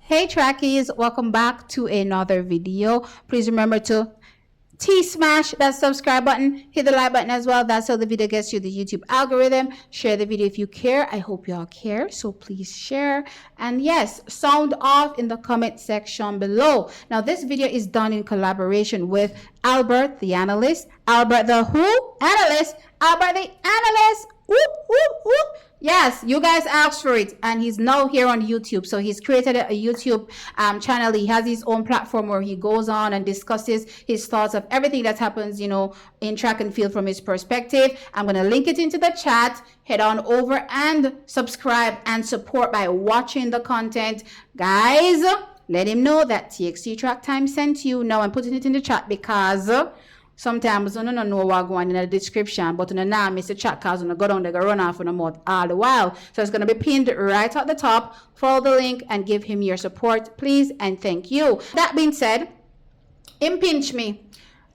Hey trackies, welcome back to another video. Please remember to smash that subscribe button, hit the like button as well. That's how the video gets you the YouTube algorithm. Share the video if you care. I hope y'all care, so please share. And yes, sound off in the comment section below. Now this video is done in collaboration with Albert the Analyst. Albert the who? Analyst. Albert the Analyst. Whoop, whoop, whoop. Yes, you guys asked for it, and he's now here on YouTube. So he's created a YouTube channel. He has his own platform where he goes on and discusses his thoughts of everything that happens, in track and field from his perspective. I'm going to link it into the chat. Head on over and subscribe and support by watching the content. Guys, let him know that TXT Track Time sent you. Now I'm putting it in the chat because sometimes I don't know what going in the description, but now miss the chat because I go down there, go run off on the mouth all the while. So it's going to be pinned right at the top. Follow the link and give him your support, please, and thank you. That being said, him pinch me.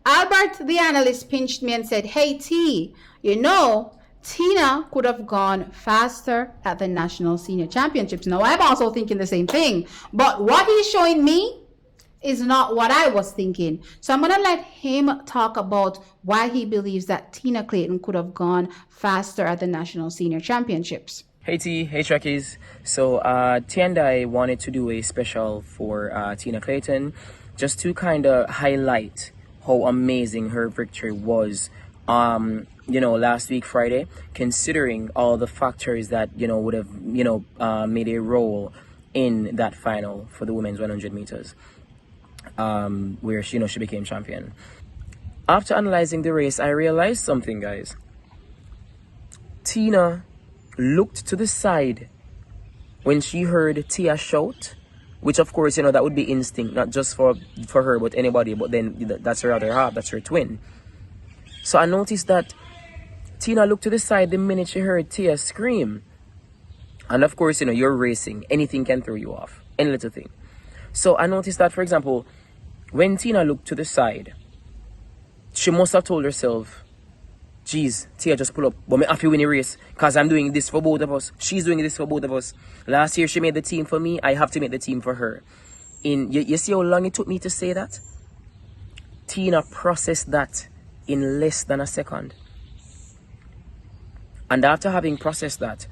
Albert the Analyst pinched me and said, hey T, Tina could have gone faster at the National Senior Championships. Now I'm also thinking the same thing, but what he's showing me is not what I was thinking. So I'm going to let him talk about why he believes that Tina Clayton could have gone faster at the National Senior Championships. Hey T, hey Trekkies. So T and I wanted to do a special for Tina Clayton just to kind of highlight how amazing her victory was last week Friday, considering all the factors that would have made a role in that final for the women's 100 meters. Where she became champion. After analyzing the race, I realized something, guys. Tina looked to the side when she heard Tia shout, which of course that would be instinct, not just for her but anybody, but then that's her other half, that's her twin. So I noticed that Tina looked to the side the minute she heard Tia scream. And of course, you're racing, anything can throw you off, any little thing. So I noticed that, for example, when Tina looked to the side, she must have told herself, geez, Tia just pull up, but me have to win the race because I'm doing this for both of us. She's doing this for both of us. Last year she made the team for me, I have to make the team for her. You see how long it took me to say that? Tina processed that in less than a second. And after having processed that,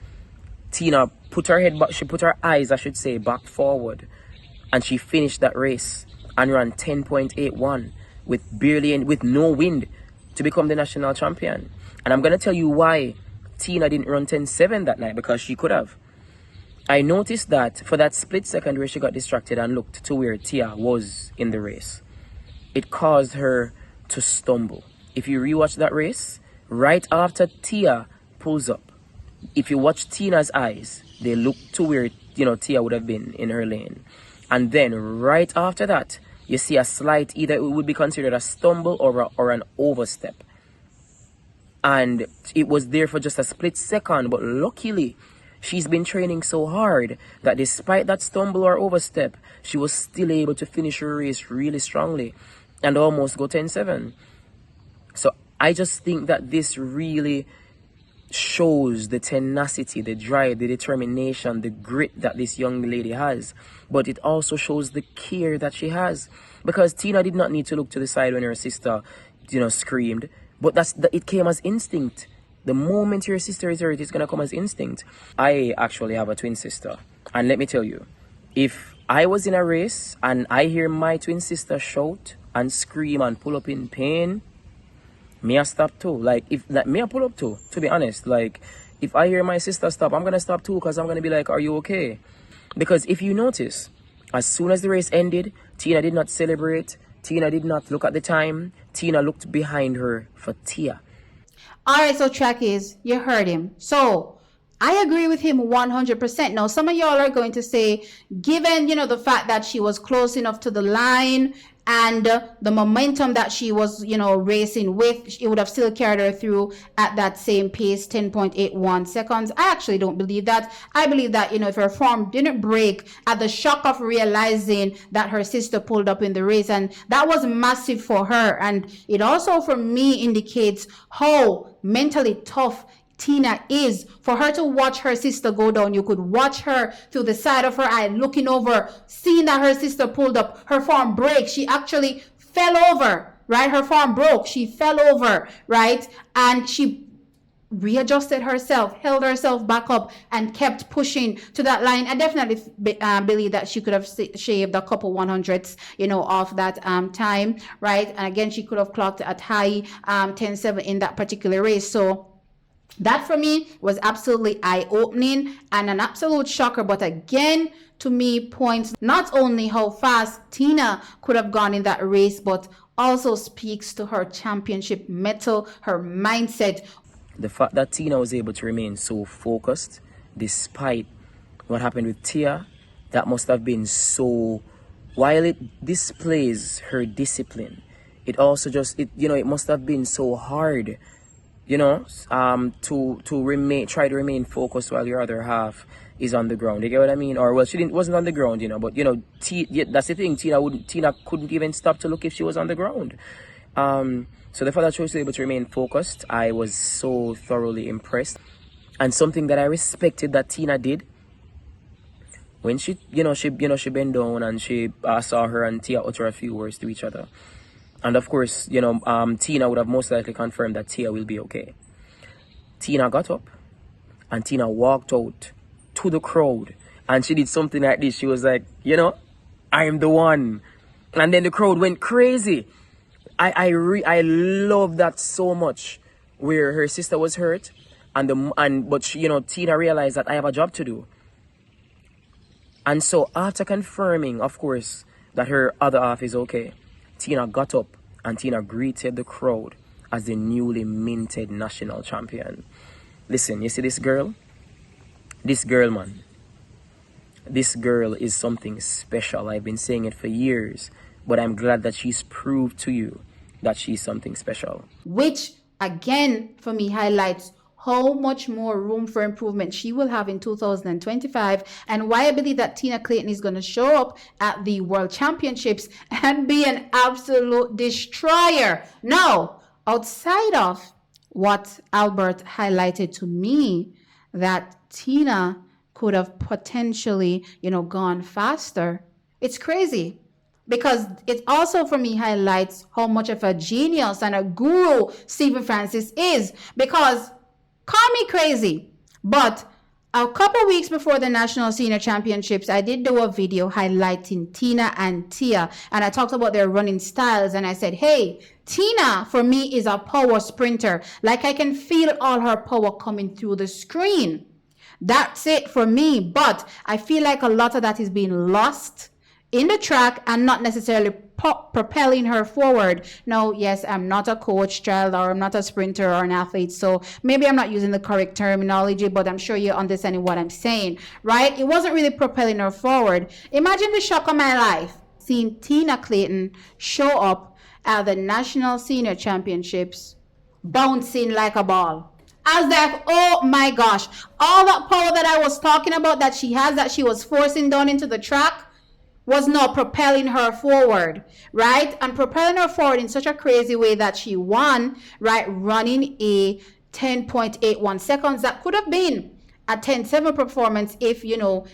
Tina put her head back, she put her eyes, I should say, back forward. And she finished that race and ran 10.81 with no wind to become the national champion. And I'm going to tell you why Tina didn't run 10.7 that night, because she could have. I noticed that for that split second where she got distracted and looked to where Tia was in the race, it caused her to stumble. If you rewatch that race, right after Tia pulls up, if you watch Tina's eyes, they look to where Tia would have been in her lane. And then right after that, you see a slight, either it would be considered a stumble or an overstep. And it was there for just a split second. But luckily, she's been training so hard that despite that stumble or overstep, she was still able to finish her race really strongly and almost go 10.7. So I just think that this really shows the tenacity, the drive, the determination, the grit that this young lady has. But it also shows the care that she has, because Tina did not need to look to the side when her sister screamed, but it came as instinct. The moment your sister is hurt, it's gonna come as instinct. I actually have a twin sister, and let me tell you, if I was in a race and I hear my twin sister shout and scream and pull up in pain, me I stop too. Me I pull up too, to be honest. If I hear my sister stop, I'm gonna stop too, because I'm gonna be like, are you okay? Because if you notice, as soon as the race ended, Tina did not celebrate, Tina did not look at the time, Tina looked behind her for Tia. Alright, so trackies, you heard him. So I agree with him 100%. Now, some of y'all are going to say, given, the fact that she was close enough to the line and the momentum that she was, racing with, it would have still carried her through at that same pace, 10.81 seconds. I actually don't believe that. I believe that, if her form didn't break at the shock of realizing that her sister pulled up in the race, and that was massive for her. And it also, for me, indicates how mentally tough Tina is. For her to watch her sister go down, you could watch her through the side of her eye, looking over, seeing that her sister pulled up, her form break. She actually fell over, right? Her form broke. She fell over, right? And she readjusted herself, held herself back up, and kept pushing to that line. I definitely believe that she could have shaved a couple 100ths, off that time, right? And again, she could have clocked at high 10.7 in that particular race. So that for me was absolutely eye-opening and an absolute shocker. But again, to me, points not only how fast Tina could have gone in that race, but also speaks to her championship mettle, her mindset. The fact that Tina was able to remain so focused despite what happened with Tia, that must have been so, while it displays her discipline, it also just, it must have been so hard, to try to remain focused while your other half is on the ground. You get what I mean? Or, well, wasn't on the ground, but, that's the thing. Tina couldn't even stop to look if she was on the ground. So the fact that she was able to remain focused, I was so thoroughly impressed. And something that I respected that Tina did, when she bent down and she saw her and Tia utter a few words to each other. And of course, Tina would have most likely confirmed that Tia will be okay. Tina got up and Tina walked out to the crowd and she did something like this. She was like, I am the one. And then the crowd went crazy. I love that so much, where her sister was hurt but Tina realized that I have a job to do. And so after confirming, of course, that her other half is okay, Tina got up and Tina greeted the crowd as the newly minted national champion. Listen, you see this girl? This girl, man. This girl is something special. I've been saying it for years, but I'm glad that she's proved to you that she's something special. Which, again, for me, highlights how much more room for improvement she will have in 2025, and why I believe that Tina Clayton is going to show up at the World Championships and be an absolute destroyer. Now, outside of what Albert highlighted to me, that Tina could have potentially, gone faster, it's crazy. Because it also, for me, highlights how much of a genius and a guru Stephen Francis is. Because, call me crazy, but a couple weeks before the National Senior Championships, I did do a video highlighting Tina and Tia. And I talked about their running styles. And I said, hey, Tina, for me, is a power sprinter. Like, I can feel all her power coming through the screen. That's it for me. But I feel like a lot of that is being lost in the track and not necessarily propelling her forward. Now, yes, I'm not a coach, child, or I'm not a sprinter or an athlete, so maybe I'm not using the correct terminology, but I'm sure you're understanding what I'm saying, right? It wasn't really propelling her forward. Imagine the shock of my life seeing Tina Clayton show up at the National Senior Championships bouncing like a ball. As if, oh my gosh, all that power that I was talking about that she has, that she was forcing down into the track, was now propelling her forward, right? And propelling her forward in such a crazy way that she won, right? Running a 10.81 seconds. That could have been a 10.7 performance if,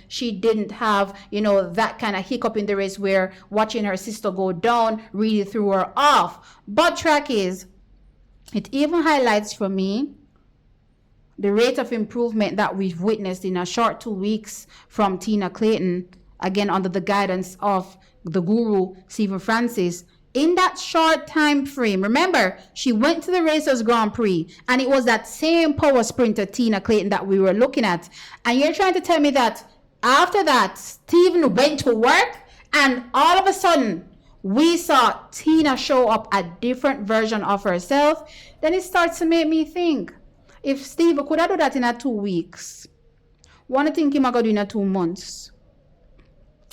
she didn't have, that kind of hiccup in the race where watching her sister go down really threw her off. But track is, it even highlights for me the rate of improvement that we've witnessed in a short 2 weeks from Tina Clayton, again, under the guidance of the guru, Stephen Francis, in that short time frame. Remember, she went to the Racers Grand Prix, and it was that same power sprinter, Tina Clayton, that we were looking at. And you're trying to tell me that after that, Stephen went to work, and all of a sudden, we saw Tina show up a different version of herself. Then it starts to make me think, if Steve could have done that in 2 weeks, what do you think he's going to do in 2 months?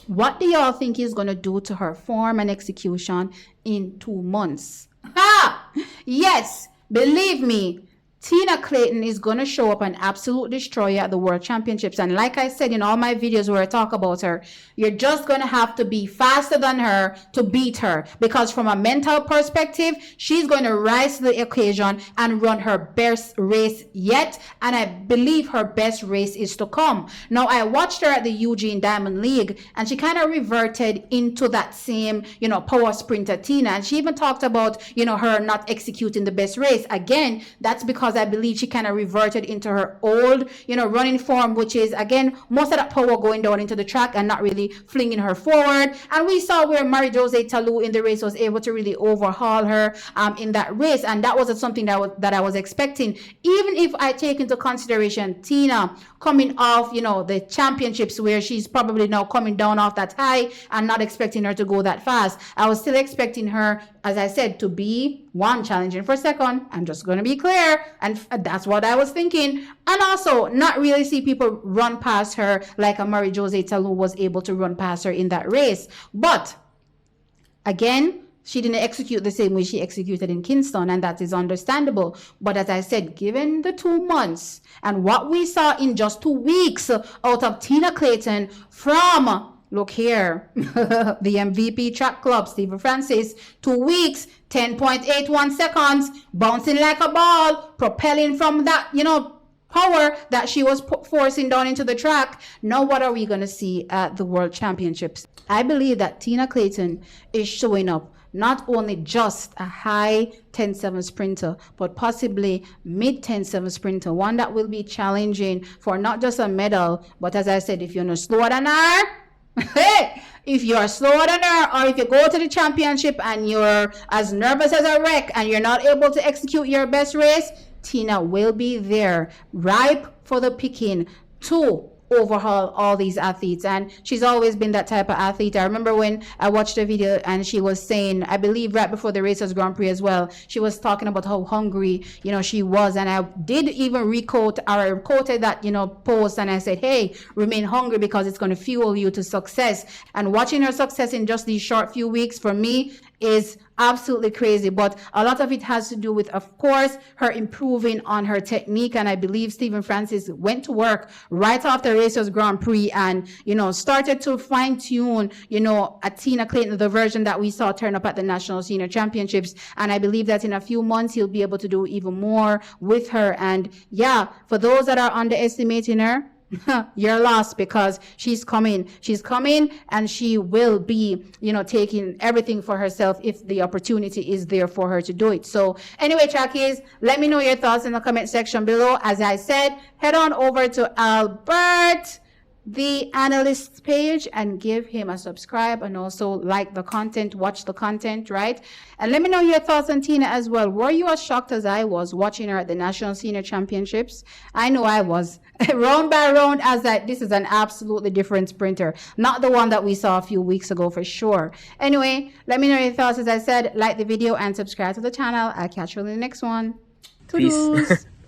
What do y'all think he's going to do to her form and execution in 2 months? Ha! Yes, believe me, Tina Clayton is going to show up and absolute destroy you at the World Championships. And like I said in all my videos where I talk about her, you're just going to have to be faster than her to beat her. Because from a mental perspective, she's going to rise to the occasion and run her best race yet. And I believe her best race is to come. Now, I watched her at the Eugene Diamond League, and she kind of reverted into that same, power sprinter Tina. And she even talked about, her not executing the best race. Again, that's because I believe she kind of reverted into her old, running form, which is, again, most of that power going down into the track and not really flinging her forward. And we saw where Marie-José Talou in the race was able to really overhaul her in that race. And that wasn't something that I was expecting. Even if I take into consideration Tina coming off, the championships where she's probably now coming down off that high and not expecting her to go that fast. I was still expecting her, as I said, to be one challenging for second. I'm just going to be clear. And that's what I was thinking. And also not really see people run past her like a Marie-José Talou was able to run past her in that race. But again, she didn't execute the same way she executed in Kingston, and that is understandable. But as I said, given the 2 months and what we saw in just 2 weeks out of Tina Clayton from, look here, the MVP track club, Stephen Francis, 2 weeks, 10.81 seconds, bouncing like a ball, propelling from that, power that she was forcing down into the track. Now what are we going to see at the World Championships? I believe that Tina Clayton is showing up not only just a high 10.7 sprinter, but possibly mid 10.7 sprinter, one that will be challenging for not just a medal, but as I said, if you're no slower than her, hey, if you're slower than her, or if you go to the championship and you're as nervous as a wreck and you're not able to execute your best race, Tina will be there, ripe for the picking to overhaul all these athletes. And she's always been that type of athlete. I remember when I watched a video and she was saying, I believe right before the Racers Grand Prix as well, she was talking about how hungry, she was. And I did even quoted that, post, and I said, hey, remain hungry because it's going to fuel you to success. And watching her success in just these short few weeks for me is absolutely crazy. But a lot of it has to do with, of course, her improving on her technique. And I believe Stephen Francis went to work right after Racers Grand Prix and, started to fine tune, a Tina Clayton, the version that we saw turn up at the National Senior Championships. And I believe that in a few months, he'll be able to do even more with her. And yeah, for those that are underestimating her, you're lost, because she's coming and she will be, taking everything for herself if the opportunity is there for her to do it. So anyway, trackies, let me know your thoughts in the comment section below. As I said, head on over to Albert, the Analyst page, and give him a subscribe, and also like the content, watch the content, right? And let me know your thoughts on Tina as well. Were you as shocked as I was watching her at the National Senior Championships? I know I was. Round by round, as that this is an absolutely different sprinter, not the one that we saw a few weeks ago for sure. Anyway, let me know your thoughts. As I said, like the video and subscribe to the channel. I'll catch you in the next one. Peace.